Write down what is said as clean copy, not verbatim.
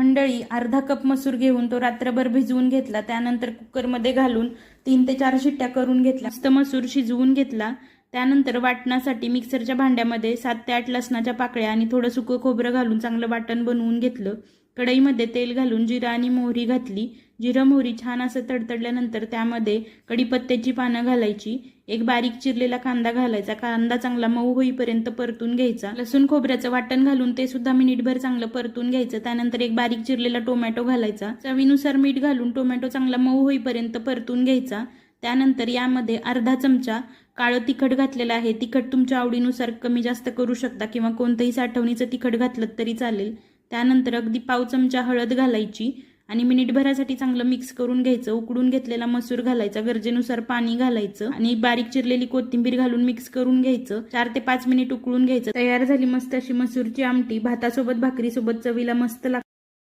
मंडळी अर्धा कप मसूर घेऊन तो रात्रभर भिजवून घेतला, त्यानंतर कुकरमध्ये घालून 3 ते 4 शिट्ट्या करून घेतल्या। मस्त मसूर शिजवून घेतला। त्यानंतर वाटणासाठी मिक्सरच्या भांड्यामध्ये 7 ते 8 लसणाच्या पाकळ्या आणि थोडं सुकं खोबरं घालून चांगलं वाटण बनवून घेतलं। कढईमध्ये तेल घालून जिरा आणि मोहरी घातली। जिरं मोहरी छान असं तडतडल्यानंतर त्यामध्ये कढीपत्त्याची पानं घालायची, एक बारीक चिरलेला कांदा घालायचा, कांदा चांगला मऊ होईपर्यंत परतून घ्यायचा। लसूण खोबऱ्याचं वाटण घालून ते सुद्धा मिनिटभर चांगलं परतून घ्यायचं। त्यानंतर एक बारीक चिरलेला टोमॅटो घालायचा, चवीनुसार मीठ घालून टोमॅटो चांगला मऊ होईपर्यंत परतून घ्यायचा। त्यानंतर यामध्ये अर्धा चमचा काळं तिखट घातलेलं आहे। तिखट तुमच्या आवडीनुसार कमी जास्त करू शकता किंवा कोणतंही साठवणीचं तिखट घातलं तरी चालेल। त्यानंतर अगदी पाव चमचा हळद घालायची आणि मिनिटभरासाठी चांगलं मिक्स करून घ्यायचं। उकडून घेतलेला मसूर घालायचा, गरजेनुसार पाणी घालायचं आणि बारीक चिरलेली कोथिंबीर घालून मिक्स करून घ्यायचं। 4 ते 5 मिनिट उकळून घ्यायचं। तयार झाली मस्त अशी मसूरची आमटी। भातासोबत भाकरीसोबत चवीला मस्त लागते।